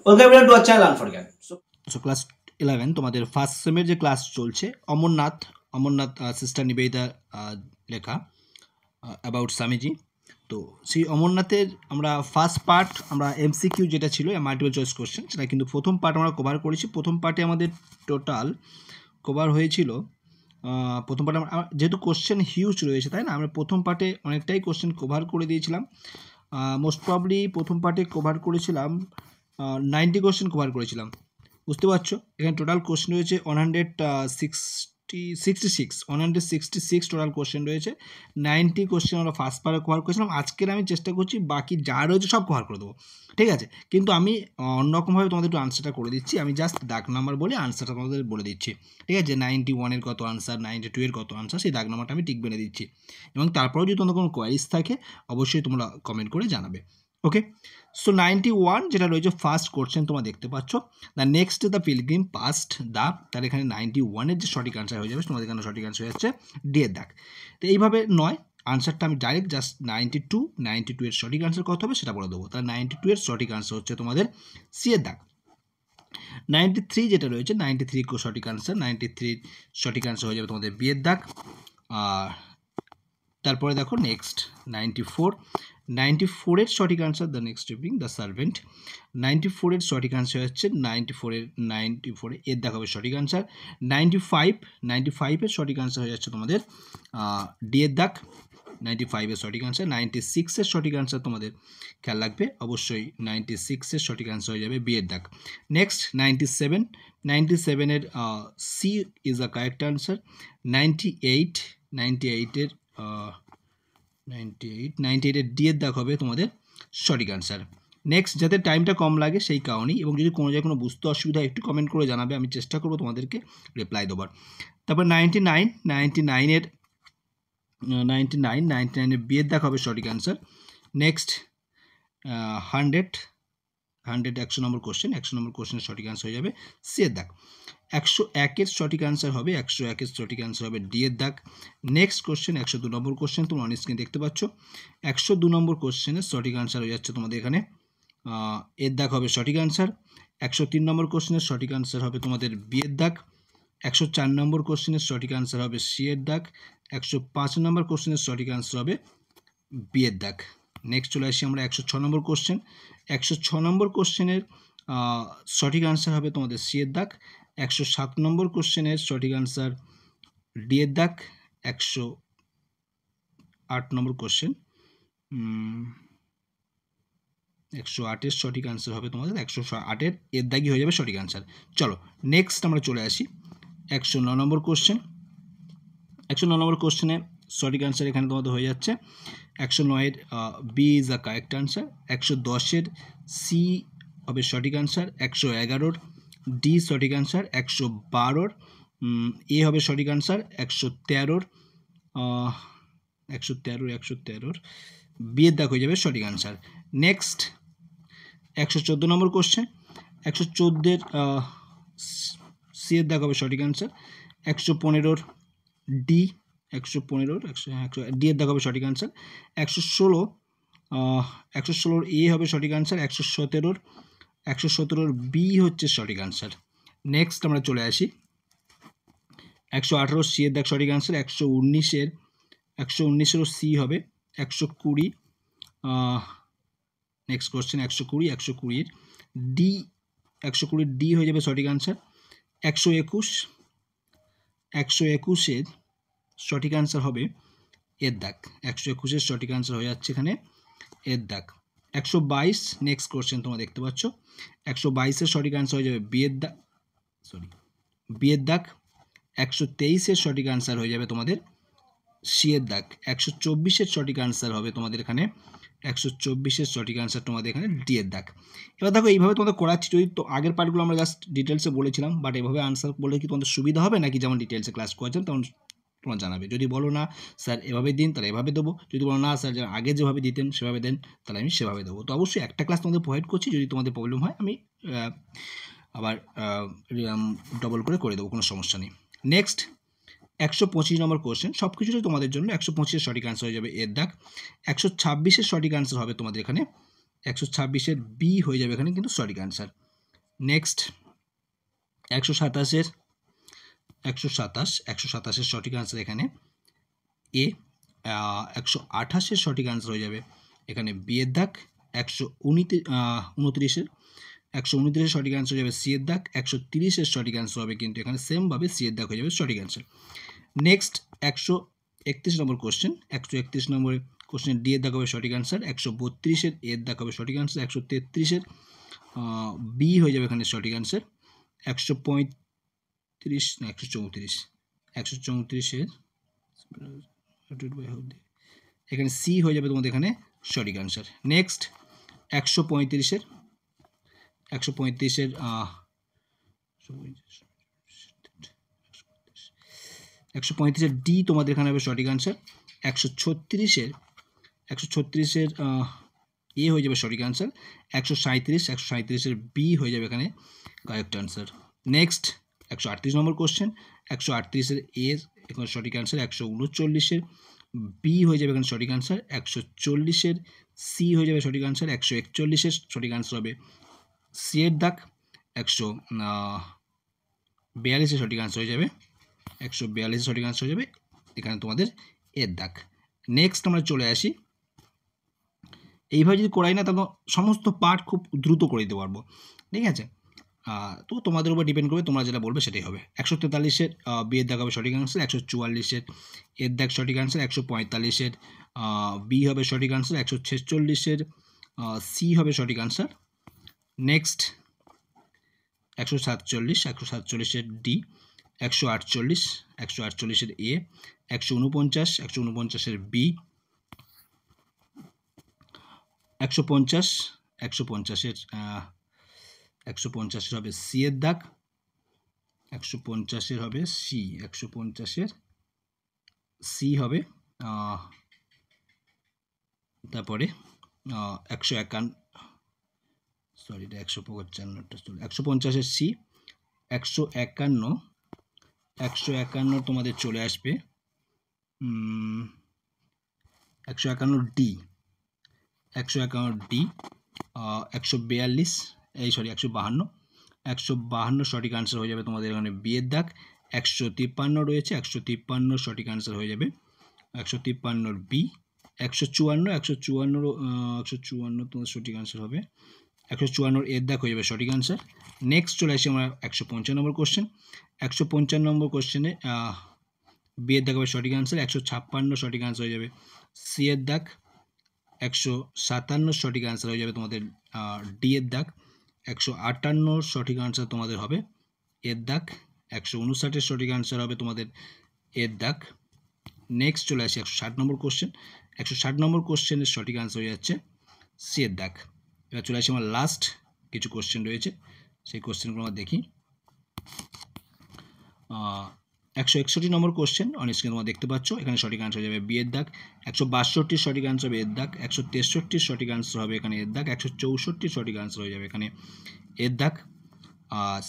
Welcome everyone to our channel Learn for Gyan. So class 11 তোমাদের first সেমের যে class চলছে Amarnath sister Nivedita লেখা about Swamiji. তো সেই অমরনাথের আমরা ফার্স্ট পার্ট আমরা এমসিকিউ যেটা ছিল মাল্টিপল চয়েস কোশ্চেন সেটা কিন্তু প্রথম পার্ট আমরা কভার করেছি। প্রথম পার্টে আমাদের টোটাল কভার হয়েছিল প্রথম পার্টে যেহেতু কোশ্চেন হিউজ রয়েছে তাই না, আমরা প্রথম পার্টে অনেকটাই কোশ্চেন কভার করে দিয়েছিলাম। মোস্ট প্রবলি প্রথম পার্টে কভার করেছিলাম 90 কোশ্চেন কভার করেছিলাম, বুঝতে পারছো। এখানে টোটাল কোশ্চেন রয়েছে 166 টোটাল কোশ্চেন রয়েছে। 90 কোশ্চেন আমরা ফার্স্ট পার্টে কভার করেছিলাম। আজকের আমি চেষ্টা করছি বাকি যা রয়েছে সব কভার করে দেবো, ঠিক আছে। কিন্তু আমি অন্যরকমভাবে তোমাদের একটু আনসারটা করে দিচ্ছি। আমি জাস্ট দাগ নাম্বার বলে আনসারটা তোমাদের বলে দিচ্ছি, ঠিক আছে। 91-এর কত আনসার, 92-এর কত আনসার, সেই দাগ নাম্বারটা আমি টিক বেঁধে দিচ্ছি। এবং তারপরেও যদি তোমাদের কোনো কোয়ারিজ থাকে অবশ্যই তোমরা কমেন্ট করে জানাবে, ওকে। সো 91 যেটা রয়েছে ফার্স্ট কোশ্চেন তোমরা দেখতে পাচ্ছ, the next the pilgrim past the, তাহলে এখানে 91-এর যে সঠিক আনসার হয়ে যাবে তোমাদের এখানে সঠিক আনসার হয়ে যাচ্ছে ডি এর দাগ। তো এইভাবে নয়, আনসারটা আমি ডাইরেক্ট জাস্ট 92 এর সঠিক আনসার কত হবে সেটা বলে দেবো। তাহলে 92 এর সঠিক আনসার হচ্ছে তোমাদের সি এর দাগ। 93 যেটা রয়েছে 93 সঠিক আনসার, 93 সঠিক আনসার হয়ে যাবে তোমাদের বি এর দাগ। আর তারপরে দেখো নেক্সট 94-এর সঠিক answer the next evening the servant. 94-এর সঠিক আনসার হচ্ছে 94 এর দেখা হবে সঠিক আনসার। 95-এর সঠিক আনসার হয়ে যাচ্ছে তোমাদের ডি এর দাগ। 95-এর সঠিক আনসার। 96-এর সঠিক আনসার তোমাদের খেয়াল রাখবে অবশ্যই 96-এর সঠিক আনসার হয়ে যাবে বি এর দাগ। নেক্সট 97-এর C is a correct answer. 98-এর 98-এর ডি এর দাগ হবে তোমাদের সঠিক আনসার। নেক্সট যাদের টাইমটা কম লাগে সেই কারণেই, এবং যদি কোনো জায়গায় কোনো বুঝতে অসুবিধা একটু কমেন্ট করে জানাবে, আমি চেষ্টা করবো তোমাদেরকে রিপ্লাই দেবার। তারপর 99-এর বি এর দাগ হবে সঠিক আনসার। নেক্সট 100 নম্বর কোশ্চেন, 100 নম্বর কোশ্চেনের সঠিক আনসার হয়ে যাবে সি এর দাগ। 101-এর সঠিক আনসার হবে 101-এর সঠিক আনসার হবে ডি এর দাগ। নেক্সট কোশ্চেন 102 নম্বর কোশ্চেন তোমরা অন স্ক্রিন দেখতে পাচ্ছ। 102 নম্বর কোশ্চেনের সঠিক আনসার হয়ে যাচ্ছে তোমাদের এখানে এর দাগ হবে সঠিক আনসার। 103 নম্বর কোশ্চেনের সঠিক আনসার হবে তোমাদের বি এর দাগ। 104 নম্বর কোশ্চেনের সঠিক আনসার হবে সি এর দাগ। 105 নম্বর কোশ্চেনের সঠিক আনসার হবে বি এর দাগ। নেক্সট চলে আসি আমরা 106 নম্বর কোশ্চেন। 106 নম্বর কোশ্চেনের সঠিক আনসার হবে তোমাদের সি এর দাগ। 107 নম্বর কোশ্চেনের সঠিক আনসার ডি এর দাগ। 108 নম্বর কোশ্চেন 108-এর সঠিক আনসার হবে তোমাদের 108-এর এর দাগই হয়ে যাবে সঠিক আনসার। চলো নেক্সট আমরা চলে আসি 109 নম্বর কোশ্চেন। 109 নম্বর কোশ্চেনে সঠিক আনসার এখানে তোমাদের হয়ে যাচ্ছে 109-এর B is a correct answer. 110-এর সি হবে সঠিক আনসার। 111-ওর ডি সঠিক আনসার। 112-ওর এ হবে সঠিক আনসার। 113-ওর বি এর দাগ হয়ে যাবে সঠিক আনসার। নেক্সট 114 নম্বর কোশ্চেন। 114-এর সি এর দাগ হবে সঠিক আনসার। 115-ওর ডি, 115-ওর ডি এর দাগ হবে সঠিক আনসার। 116-ওর এ হবে সঠিক আনসার। 117-ওর বি হচ্ছে সঠিক আনসার। নেক্সট আমরা চলে আসি 118-ওর সি এর দাগ সঠিক আনসার। 119-এরও সি হবে। 120 নেক্সট কোশ্চেন 120-এর ডি, 120-এর ডি হয়ে যাবে সঠিক আনসার। 121-এর সঠিক আনসার হবে এর দাগ। 121-এর সঠিক আনসার হয়ে যাচ্ছে এখানে এর দাগ। 122 নেক্সট কোশ্চেন তোমরা দেখতে পাচ্ছ। 122-এর সঠিক আনসার হয়ে যাবে বি এর দাগ, বি এর দাগ। 123-এর সঠিক আনসার হয়ে যাবে তোমাদের সি এর দাগ। 124-এর সঠিক আনসার হবে তোমাদের এখানে 124-এর সঠিক আনসার তোমাদের এখানে ডি এর দাগ। এবার দেখো এইভাবে তোমাদের করাচ্ছি, যদি তো আগের পার্টগুলো আমরা জাস্ট ডিটেলসে বলেছিলাম, বাট এভাবে আনসার বলে কি তোমাদের সুবিধা হবে নাকি যেমন ডিটেলসে ক্লাস করেছেন তখন তোমরা জানাবে। যদি বলো না স্যার এভাবে দিন তাহলে এভাবে দেবো, যদি বলো না স্যার আগে যেভাবে দিতেন সেভাবে দেন তাহলে আমি সেভাবে দেবো। তো অবশ্যই একটা ক্লাস তোমাদের প্রোভাইড করছি, যদি তোমাদের প্রবলেম হয় আমি আবার ডবল করে দেবো, কোনো সমস্যা নেই। নেক্সট 125 নম্বর কোশ্চেন, সব কিছুটাই তোমাদের জন্য। 125-এর সঠিক আনসার হয়ে যাবে এর দাগ। 126-এর সঠিক আনসার হবে তোমাদের এখানে 126-এর বি হয়ে যাবে এখানে কিন্তু সঠিক আনসার। নেক্সট 127-এর 127 সঠিক আনসার এখানে এ। 128-এর সঠিক আনসার হয়ে যাবে এখানে বি এর দাগ। 129-এর সঠিক আনসার হয়ে যাবে সি এর দাগ। 130-এর সঠিক আনসার হবে কিন্তু এখানে সেমভাবে সি এর দাগ হয়ে যাবে সঠিক আনসার। নেক্সট 131 নম্বর কোশ্চেন। 131 নম্বর কোশ্চেন ডি এর দাগ হবে সঠিক আনসার। 132-এর এর দাগ হবে সঠিক আনসার। 133-এর বি হয়ে যাবে এখানে সঠিক আনসার। 134-এর এখানে সি হয়ে যাবে তোমাদের এখানে সঠিক আনসার। নেক্সট 135-এর 135-এর ডি তোমাদের এখানে হবে সঠিক আনসার। 136-এর এ হয়ে যাবে সঠিক আনসার। 137-এর বি হয়ে যাবে এখানে কারেক্ট আনসার। নেক্সট 138 নম্বর কোশ্চেন। 138-এর এ এখানে সঠিক আনসার। 139-এর বি হয়ে যাবে এখানে সঠিক আনসার। 140-এর সি হয়ে যাবে সঠিক আনসার। 141-এর সঠিক আনসার হবে সি এর দাগ। 142-এর সঠিক আনসার হয়ে যাবে 142-এর সঠিক আনসার হয়ে যাবে এখানে তোমাদের এর দাগ। নেক্সট আমরা চলে আসি, এইভাবে যদি করাই না তাহলে সমস্ত পার্ট খুব দ্রুত করে দিতে পারবো, ঠিক আছে। তো তোমাদের উপর ডিপেন্ড করবে, তোমরা যেটা বলবে সেটাই হবে। 143-এর বি এর দাগ হবে সঠিক আনসার। 144-এর এর দাগ সঠিক আনসার। 145-এর বি হবে সঠিক আনসার। 146-এর সি হবে সঠিক আনসার। নেক্সট 147-এর ডি। 148-এর এ। 149-এর বি। 150-এর হবে সি এর দাগ। 150-এর হবে সি। 150-এর সি হবে তারপরে 150-এর সি। 151 তোমাদের চলে আসবে 151 ডি। 151 ডি। 152 সঠিক আনসার হয়ে যাবে তোমাদের এখানে বি এর দাগ। 153 রয়েছে, 153 সঠিক আনসার হয়ে যাবে 153 বি। 154 তোমাদের সঠিক আনসার হবে 154 এর দাগ হয়ে যাবে সঠিক আনসার। নেক্সট চলে আসি আমরা 155 নম্বর কোশ্চেন। 155 নম্বর কোশ্চেনে বি এর দাগ হবে সঠিক আনসার। 156 সঠিক আনসার হয়ে যাবে সি এর দাগ। 157 সঠিক আনসার হয়ে যাবে তোমাদের ডি এর দাগ। 158 সঠিক আনসার তোমাদের হবে এর দাগ। 159 সঠিক আনসার হবে তোমাদের এর দাগ। নেক্সট চলে আসি 160 নম্বর কোশ্চেন। 160 নম্বর কোশ্চেনের সঠিক আনসার হয়ে যাচ্ছে সি এর দাগ। এবার চলে আসি আমার লাস্ট কিছু কোশ্চেন রয়েছে, সেই কোশ্চেনগুলো আমরা দেখি। 161 নম্বর কোশ্চেন অন স্ক্রিনে তোমরা দেখতে পাচ্ছ, এখানে সঠিক আনসার হয়ে যাবে বি এর দাগ। 162 সঠিক আনসার হবে এর দাগ। 163 সঠিক আনসার হবে এখানে এর দাগ। 164 সঠিক আনসার হয়ে যাবে এখানে এর দাগ।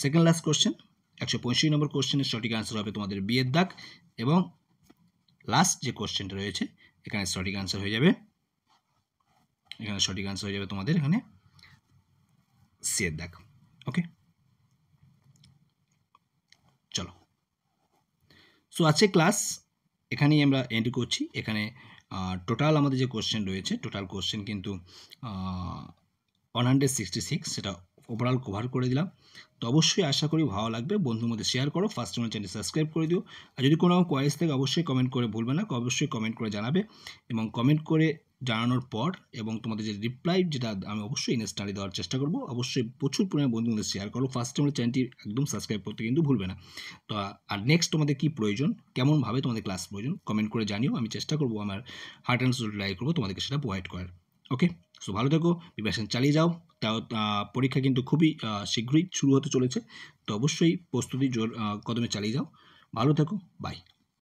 সেকেন্ড লাস্ট কোশ্চেন 165 নম্বর কোশ্চেনের সঠিক আনসার হবে তোমাদের বি এর দাগ। এবং লাস্ট যে কোশ্চেনটা রয়েছে এখানে সঠিক আনসার হয়ে যাবে তোমাদের এখানে সি এর দাগ। ওকে, চলো। সো আজকে ক্লাস এখানেই আমরা এন্ড করছি। এখানে টোটাল আমাদের যে কোশ্চেন রয়েছে, টোটাল কোশ্চেন কিন্তু 166, সেটা ওভারঅল কভার করে দিলাম। তো অবশ্যই আশা করি ভালো লাগবে, বন্ধুর মধ্যে শেয়ার করো, ফার্স্ট আমার চ্যানেল সাবস্ক্রাইব করে দিও। আর যদি কোনো কোয়ারিজ থাকে অবশ্যই কমেন্ট করে ভুলবে না, অবশ্যই কমেন্ট করে জানাবে। এবং কমেন্ট করে জানানোর পর এবং তোমাদের যে রিপ্লাই, যেটা আমি অবশ্যই ইনস্ট্যান্টলি দেওয়ার চেষ্টা করবো। অবশ্যই প্রচুর পরিমাণে বন্ধুর মধ্যে শেয়ার করো, ফার্স্ট আমার চ্যানেলটি একদম সাবস্ক্রাইব করতে কিন্তু ভুলবে না। তো আর নেক্সট তোমাদের কী প্রয়োজন, কেমনভাবে তোমাদের ক্লাস প্রয়োজন কমেন্ট করে জানিও, আমি চেষ্টা করবো আমার হার্ট অ্যান্ড সোল ট্রাই করবো তোমাদেরকে সেটা প্রোভাইড করার। ওকে, সো ভালো থেকো, প্রিপারেশন চালিয়ে যাও। তাও পরীক্ষা কিন্তু খুবই শীঘ্রই শুরু হতে চলেছে, তো অবশ্যই প্রস্তুতি জোর কদমে চালিয়ে যাও। ভালো থেকো, বাই।